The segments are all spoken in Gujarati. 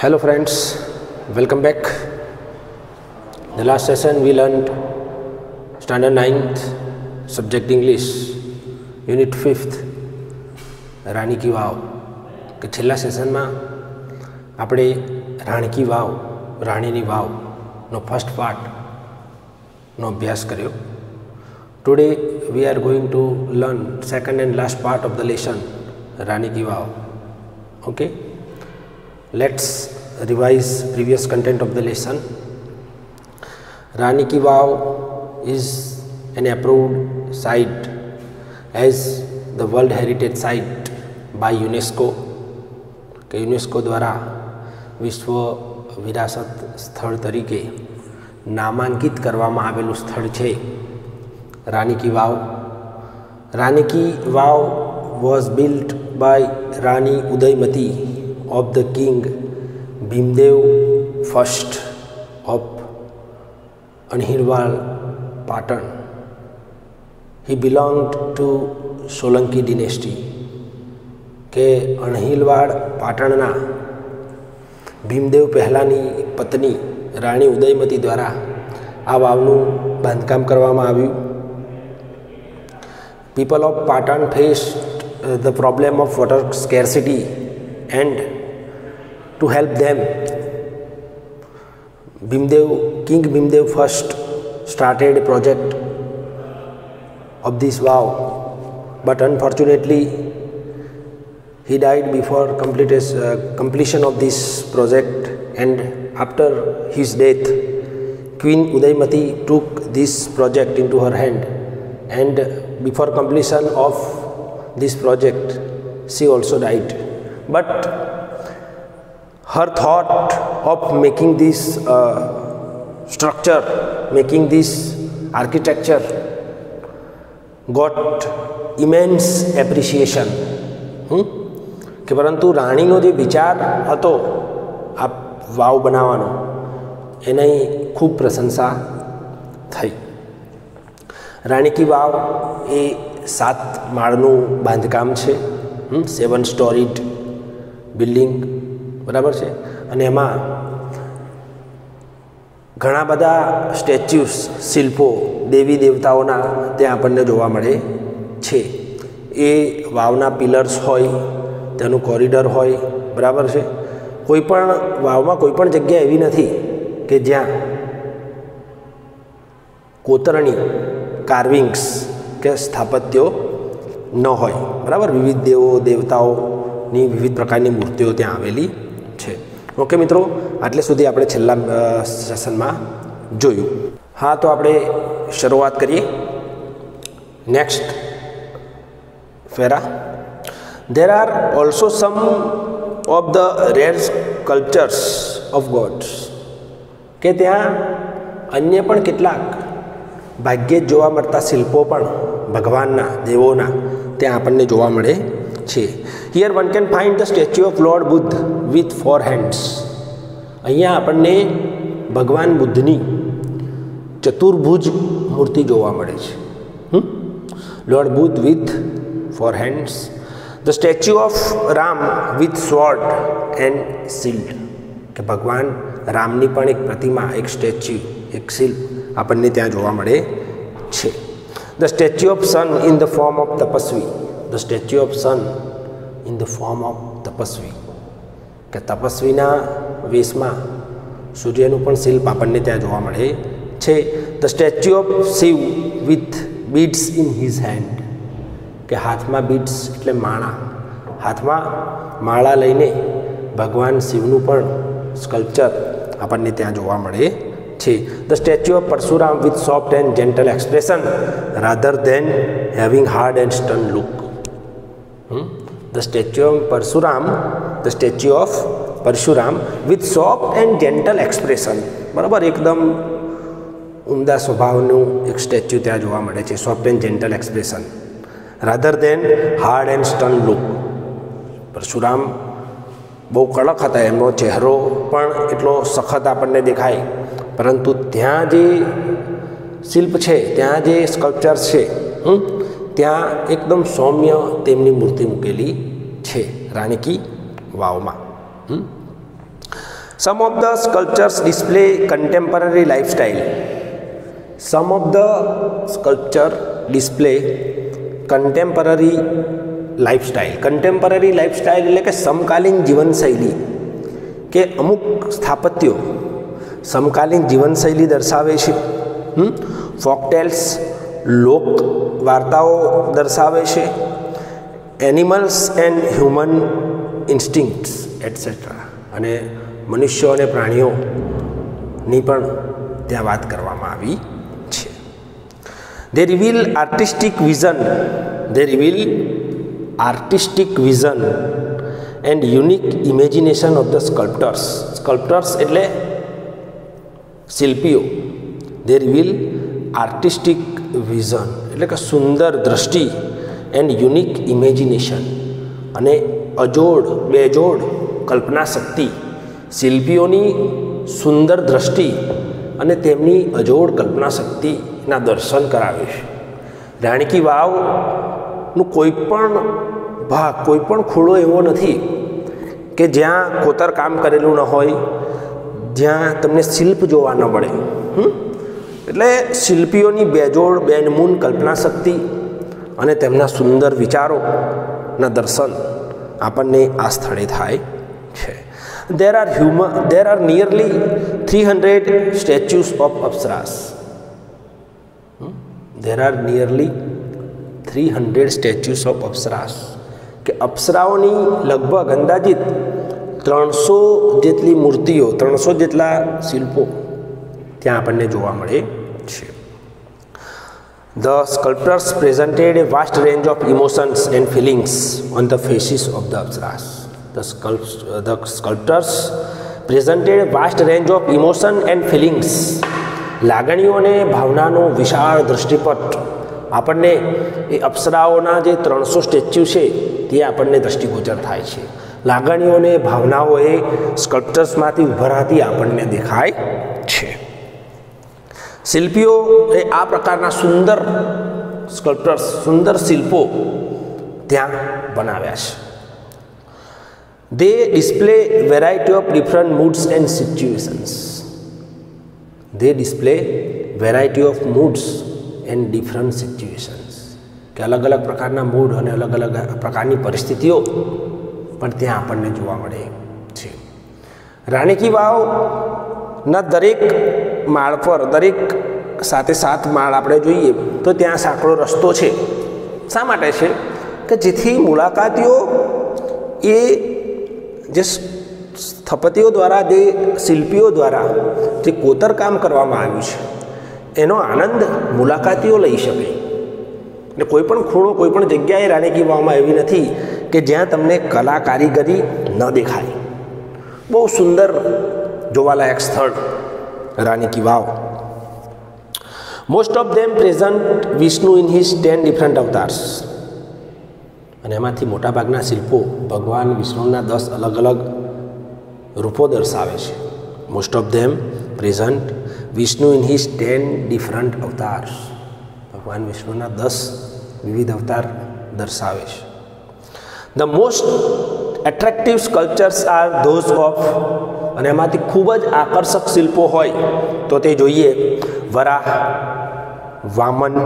Hello friends, welcome back. The last session we learned standard 9th subject English unit 5th રાણી કી વાવ કે છેલ્લા સેશનમાં આપણે રાણી કી વાવ રાણીની વાવનો ફર્સ્ટ પાર્ટનો અભ્યાસ કર્યો. Today we are going to learn second and last part of the lesson Rani ki Vav. Okay, let's revise previous content of the lesson. Rani Ki Vav is an approved site as the World Heritage Site by UNESCO. કે યુનેસ્કો દ્વારા વિશ્વ વિરાસત સ્થળ તરીકે નામાંકિત કરવામાં આવેલું સ્થળ છે રાણી કી વાવ. રાણી કી વાવ was built by Rani Udaymati of the king Bhimdev first of Anhirwal Patan. He belonged to Solanki dynasty. કે અણહિલવાડ પાટણના ભીમદેવ પહેલાની પત્ની રાણી ઉદયમતી દ્વારા આ વાવનું બાંધકામ કરવામાં આવ્યું. People of Patan faced the problem of water scarcity, and to help them, King Bhimdev first started a project of this vow, but unfortunately he died before completion of this project, and after his death Queen Udaymati took this project into her hand, and before completion of this project she also died. But her thought of making this structure, making this architecture got immense appreciation. કે પરંતુ રાણીનો જે વિચાર હતો આ વાવ બનાવવાનો એની ખૂબ પ્રશંસા થઈ. રાણી કી વાવ એ 7 માળનું બાંધકામ છે, 7 સ્ટોરીડ બિલ્ડિંગ, બરાબર છે. અને એમાં ઘણા બધા સ્ટેચ્યુસ, શિલ્પો, દેવી દેવતાઓના ત્યાં આપણને જોવા મળે છે. એ વાવના પિલર્સ હોય, તેનું કોરિડોર હોય, બરાબર છે. કોઈપણ વાવમાં કોઈપણ જગ્યા એવી નથી કે જ્યાં કોતરણી, કાર્વિંગ્સ કે સ્થાપત્યો ન હોય, બરાબર. વિવિધ દેવો દેવતાઓની વિવિધ પ્રકારની મૂર્તિઓ ત્યાં આવેલી છે. ઓકે મિત્રો, આટલે સુધી આપણે છેલ્લા સેશનમાં જોયું. હા, તો આપણે શરૂઆત કરીએ. નેક્સ્ટ ફેરા. There are also some of the rare sculptures of gods. કે ત્યાં અન્ય પણ કેટલાક ભાગ્યે જ જોવા મળતા શિલ્પો પણ ભગવાનના, દેવોના ત્યાં આપણને જોવા મળે છે. Here one can find the statue of Lord Buddha with 4 hands. અહીંયા આપણને ભગવાન બુદ્ધની ચતુર્ભુજ મૂર્તિ જોવા મળે છે. Lord Buddha with 4 hands. The statue of Ram with sword and shield. કે ભગવાન રામની પણ એક પ્રતિમા, એક સ્ટેચ્યુ, એક શિલ્પ આપણને ત્યાં જોવા મળે છે. The statue of sun in the form of Tapasvi. The statue of sun in the form of Tapasvi. કે તપસ્વીના વેશમાં સૂર્યનું પણ શિલ્પ આપણને ત્યાં જોવા મળે છે. The statue of Shiv with beads in his hand. કે હાથમાં બીડ્સ એટલે માળા, હાથમાં માળા લઈને ભગવાન શિવનું પણ સ્કલ્પચર આપણને ત્યાં જોવા મળે છે. The statue of Parshuram with soft and gentle expression rather then having hard and stern look. The statue of Parshuram with soft and gentle expression, બરાબર. એકદમ ઉમદા સ્વભાવનું એક સ્ટેચ્યુ ત્યાં જોવા મળે છે. Soft and gentle expression rather then hard and stern look. Parshuram બહુ કડક હતા, એમનો ચહેરો પણ એટલો સખત આપણને દેખાય, પરંતુ ત્યાં જે શિલ્પ છે, ત્યાં જે સ્કલ્પચર છે, ત્યાં એકદમ સૌમ્ય તેમની મૂર્તિ મૂકેલી છે Rani ki વાવમાં. Some of the sculptures display contemporary lifestyle. Some of the sculpture display contemporary lifestyle. Contemporary lifestyle એટલે કે સમકાલીન જીવનશૈલી, કે અમુક સ્થાપત્યો સમકાલીન જીવનશૈલી દર્શાવે છે. ફોકટેલ્સ, લોક વાર્તાઓ દર્શાવે છે. એનિમલ્સ એન્ડ હ્યુમન ઇન્સ્ટિંક્ટ્સ એટસેટ્રા, અને મનુષ્યો અને પ્રાણીઓની પણ ત્યાં વાત કરવામાં આવી છે. They reveal artistic vision and unique imagination of the sculptors. Sculptors એટલે શિલ્પીઓ. They reveal artistic vision એટલે કે સુંદર દ્રષ્ટિ એન્ડ યુનિક ઇમેજિનેશન, અને બેજોડ કલ્પના શક્તિ. શિલ્પીઓની સુંદર દ્રષ્ટિ અને તેમની અજોડ કલ્પના શક્તિના દર્શન કરાવે છે. રાણી કી વાવનું કોઈપણ ભાગ, કોઈપણ ખૂણો એવો નથી કે જ્યાં કોતરકામ કરેલું ન હોય, જ્યાં તમને શિલ્પ જોવા ન મળે. એટલે શિલ્પીઓની બેનમૂન કલ્પના શક્તિ અને તેમના સુંદર વિચારોના દર્શન આપણને આ સ્થળે થાય છે. There are nearly 300 statues of Apsaras. There are nearly 300 statues of Apsaras. કે અપ્સરાઓની લગભગ અંદાજિત 300 જેટલી મૂર્તિઓ, 300 જેટલા શિલ્પો ત્યાં આપણને જોવા મળે છે. The sculptors presented a vast range of emotions and feelings on the faces of the Apsaras. The sculptors presented a vast range of emotion and feelings. લાગણીઓ અને ભાવનાનો વિશાળ દૃષ્ટિપટ આપણને એ અપ્સરાઓના જે 300 સ્ટેચ્યુ છે તે આપણને દૃષ્ટિગોચર થાય છે. લાગણીઓ અને ભાવનાઓ એ સ્કલ્પ્ટર્સમાંથી ઉભરાતી આપણને દેખાય છે. શિલ્પીઓ એ આ પ્રકારના સુંદર સ્કલ્પ્ટર્સ, સુંદર શિલ્પો ત્યાં બનાવ્યા છે. They display variety of different moods and situations. They display variety of moods and different situations. કે અલગ અલગ પ્રકારના મૂડ અને અલગ અલગ પ્રકારની પરિસ્થિતિઓ પણ ત્યાં આપણને જોવા મળે છે. રાણી કી વાવના દરેક માળ પર, દરેક સાથે 7 માળ આપણે જોઈએ તો ત્યાં સાંકડો રસ્તો છે. શા માટે છે? કે જેથી મુલાકાતીઓ એ જે સ્થપતિઓ દ્વારા, જે શિલ્પીઓ દ્વારા જે કોતરકામ કરવામાં આવ્યું છે એનો આનંદ મુલાકાતીઓ લઈ શકે. એટલે કોઈપણ ખૂણો, કોઈપણ જગ્યાએ રાણી કી વાવમાં એવી નથી કે જ્યાં તમને કલા કારીગરી ન દેખાય. બહુ સુંદર જોવાલાયક સ્થળ Rani ki Vav. Most of them present Vishnu in his 10 different avatars. અને એમાંથી મોટાભાગના શિલ્પો ભગવાન વિષ્ણુના 10 અલગ અલગ રૂપો દર્શાવે છે. Most of them present Vishnu in his 10 different avatars. ભગવાન વિષ્ણુના 10 વિવિધ અવતાર દર્શાવે છે. The most attractive sculptures are those of, અને એમાંથી ખૂબ જ આકર્ષક શિલ્પો હોય તો તે જોઈએ વરાહ, વામન,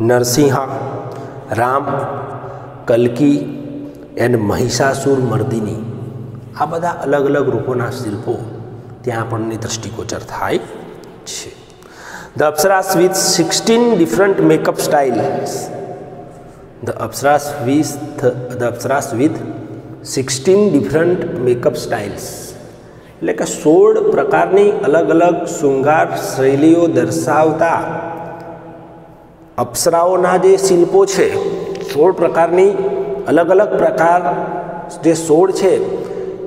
નરસિંહ, રામ, કલ્કી એન્ડ મહિષાસુર મર્દિની. આ બધા અલગ અલગ રૂપોના શિલ્પો ત્યાં આપણને દૃષ્ટિગોચર થાય છે. The Apsaras with 16 different makeup styles. The Apsaras with 16 different makeup styles. એટલે કે 16 પ્રકારની અલગ અલગ શૃંગાર શૈલીઓ દર્શાવતા અપ્સરાઓના જે શિલ્પો છે, 16 પ્રકારની અલગ અલગ પ્રકાર જે 16 છે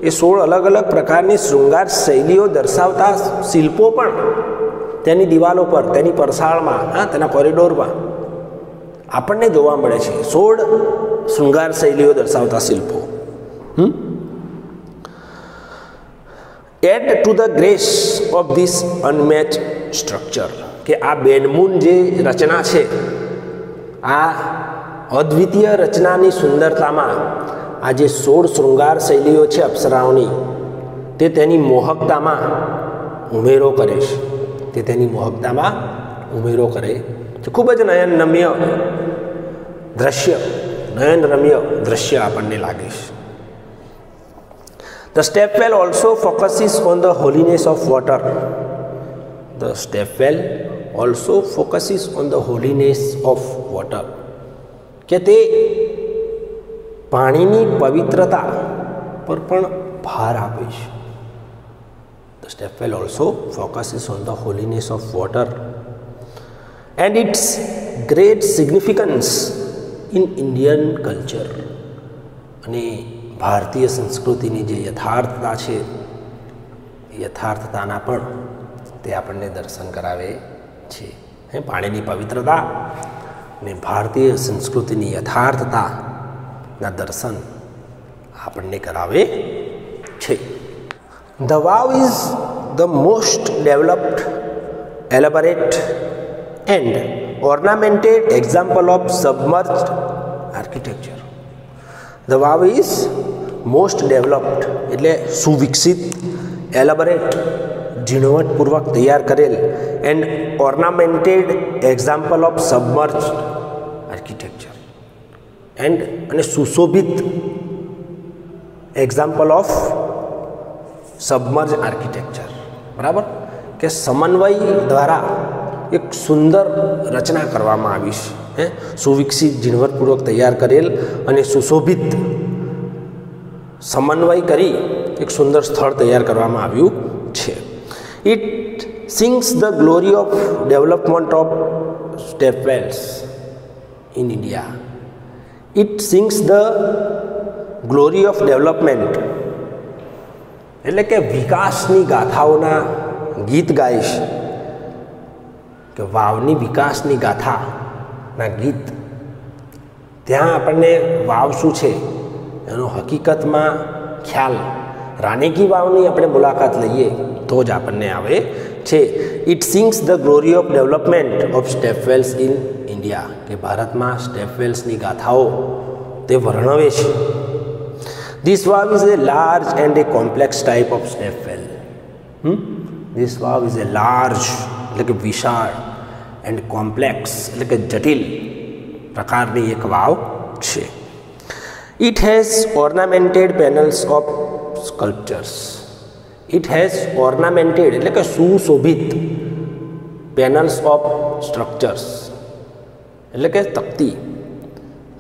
એ 16 અલગ અલગ પ્રકારની શૃંગાર શૈલીઓ દર્શાવતા શિલ્પો પણ તેની દિવાલો પર, તેની પરસાળમાં, તેના કોરિડોરમાં આપણને જોવા મળે છે. 16 શૃંગાર શૈલીઓ દર્શાવતા શિલ્પો. Add to the grace of this unmatched structure. કે આ બેનમૂન જે રચના છે, આ અદ્વિતીય રચનાની સુંદરતામાં આ જે 16 શૃંગાર શૈલીઓ છે અપ્સરાઓની, તે તેની મોહકતામાં ઉમેરો કરે છે. તે તેની મોહકતામાં ઉમેરો કરે છે. ખૂબ જ નયનરમ્ય દ્રશ્ય આપણને લાગે છે. The stepwell also focuses on the holiness of water. The stepwell also focuses on the holiness of water. કે તે પાણીની પવિત્રતા પર પણ ભાર આપે છે. The stepwell also focuses on the holiness of water and its great significance in Indian culture. અને ભારતીય સંસ્કૃતિની જે યથાર્થતા છે, યથાર્થતાના પણ તે આપણને દર્શન કરાવે છે. પાણીની પવિત્રતા અને ભારતીય સંસ્કૃતિની યથાર્થતાના દર્શન આપણને કરાવે છે. The wow is the most developed, elaborate and ornamented example of submerged architecture. The wow is most developed એટલે સુવિકસિત, એલાબરેટ ઝીણવટપૂર્વક તૈયાર કરેલ, and ornamented example of submerged architecture, and અને સુશોભિત એક્ઝામ્પલ ઓફ સબમર્જ આર્કિટેક્ચર. બરાબર કે સમન્વય દ્વારા એક સુંદર રચના કરવામાં આવી છે. સુવિકસિત ઝીણવટપૂર્વક તૈયાર કરેલ અને સુશોભિત સમન્વય કરી એક સુંદર સ્થળ તૈયાર કરવામાં આવ્યું છે. It sings the glory of development of stepwells in India. It sings the glory of development એટલે કે વિકાસની ગાથાઓના ગીત ગાય છે. કે વાવની વિકાસની ગાથાના ગીત, ત્યાં આપણને વાવ શું છે એનો હકીકતમાં ખ્યાલ, રાણી કી વાવની આપણે મુલાકાત લઈએ તો જ આપણને આવે છે. It sings the glory of development of stepwells in India. કે ભારતમાં સ્ટેપવેલ્સની ગાથાઓ તે વર્ણવે છે. This wow is a large and a complex type of stepwell. This wow is a large એટલે કે વિશાળ એન્ડ કોમ્પ્લેક્સ એટલે કે જટિલ પ્રકારની એક વાવ છે. It has ornamented panels of sculptures. It has ornamented એટલે કે સુશોભિત panels of structures એટલે કે તકતી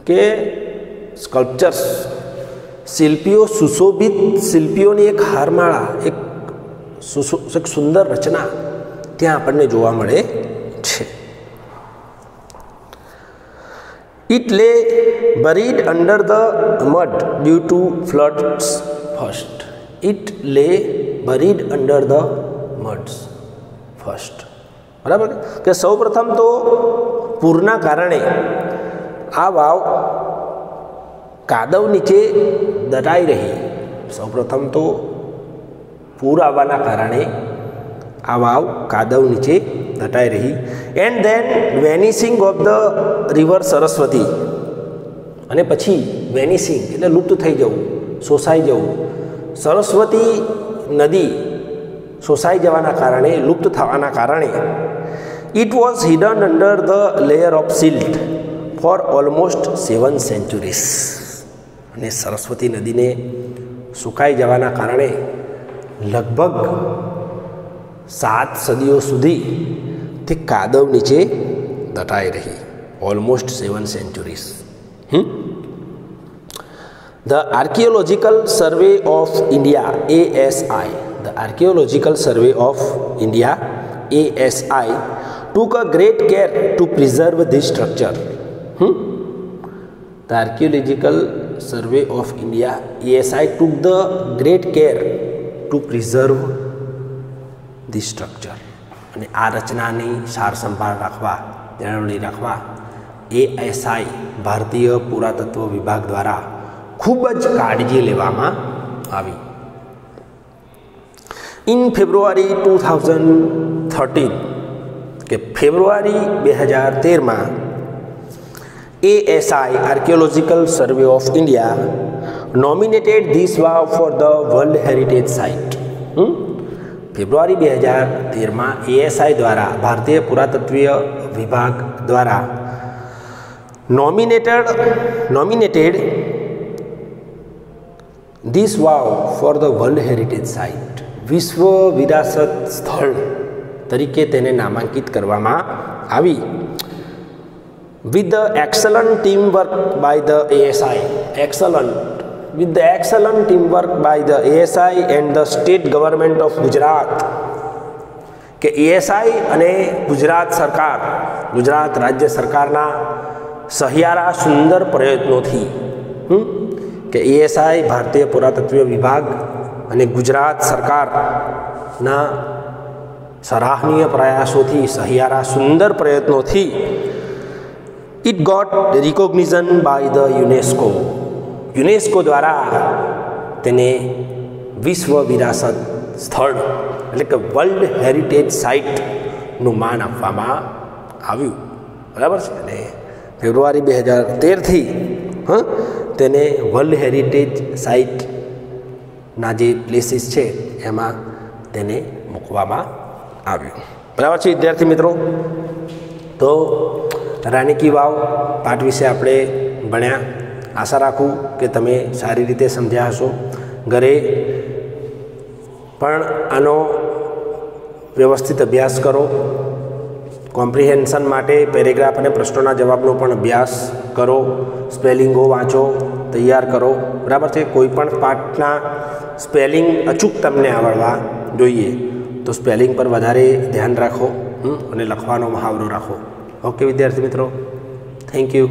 કે સ્કલ્પચર્સ, શિલ્પીઓ સુશોભિત શિલ્પીઓની એક હારમાળા, એક સુંદર રચના ત્યાં આપણને જોવા મળે છે. It lay buried under the mud due to floods first. It lay buried under the muds first. બરાબર કે સૌ પ્રથમ તો પૂરના કારણે આ વાવ કાદવ નીચે દટાઈ રહી. સૌ પ્રથમ તો પૂર આવવાના કારણે આ વાવ કાદવ નીચે દટાઈ રહી. And then vanishing of the river Saraswati, અને પછી વેનિશિંગ એટલે લુપ્ત થઈ જવું, શોષાઈ જવું. સરસ્વતી નદી શોષાઈ જવાના કારણે, લુપ્ત થવાના કારણે it was hidden under the layer of silt for almost 7 centuries. અને સરસ્વતી નદીને સુકાઈ જવાના કારણે લગભગ 7 સદીઓ સુધી તે કાદવ નીચે દટાઈ રહી. Almost 7 centuries. The Archaeological Survey of India ASI, the Archaeological Survey of India ASI took a great care to preserve this structure. The Archaeological Survey of India ASI took the great care to preserve this structure. અને આ રચનાની સાર સંભાળ રાખવા, જાળવણી રાખવા ASI ભારતીય પુરાતત્વ વિભાગ દ્વારા ખૂબ જ કાળજી લેવામાં આવી. ઇન ફેબ્રુઆરી 2013 કે ફેબ્રુઆરી 2013માં ASI Archaeological Survey of India nominated this wow for the World Heritage Site. February 2013માં ASI દ્વારા ભારતીય પુરાતત્વીય વિભાગ દ્વારા nominated this Vav for the world heritage site, વિશ્વ વિરાસત સ્થળ તરીકે તેને નામાંકિત કરવામાં આવી. with the excellent teamwork by the ASI, with the excellent teamwork by the ASI and the state government of Gujarat, કે ASI અને ગુજરાત સરકાર, ગુજરાત રાજ્ય સરકારના સહિયારા સુંદર પ્રયત્નોથી કે ASI ભારતીય પુરાતત્વીય વિભાગ અને ગુજરાત સરકારના સરાહનીય પ્રયાસોથી, સહિયારા સુંદર પ્રયત્નોથી it got recognition by the UNESCO દ્વારા તેને વિશ્વ વિરાસત સ્થળ એટલે કે વર્લ્ડ હેરિટેજ સાઇટનું માન આપવામાં આવ્યું. બરાબર છે. અને ફેબ્રુઆરી 2013થી તેને વર્લ્ડ હેરિટેજ સાઇટના જે પ્લેસીસ છે એમાં તેને મૂકવામાં આવ્યું. બરાબર છે વિદ્યાર્થી મિત્રો. તો રાણી કી વાવ પાઠ વિશે આપણે ભણ્યા. આશા રાખું કે તમે સારી રીતે સમજ્યા હશો. ઘરે પણ આનો વ્યવસ્થિત અભ્યાસ કરો. કોમ્પ્રિહેન્શન માટે પેરેગ્રાફ અને પ્રશ્નોના જવાબનો પણ અભ્યાસ કરો. સ્પેલિંગો વાંચો, તૈયાર કરો. બરાબર છે. કોઈ પણ પાઠના સ્પેલિંગ અચૂક તમને આવડવા જોઈએ તો સ્પેલિંગ પર વધારે ધ્યાન રાખો અને લખવાનો મહાવરો રાખો. ઓકે વિદ્યાર્થી મિત્રો, થેન્ક યુ.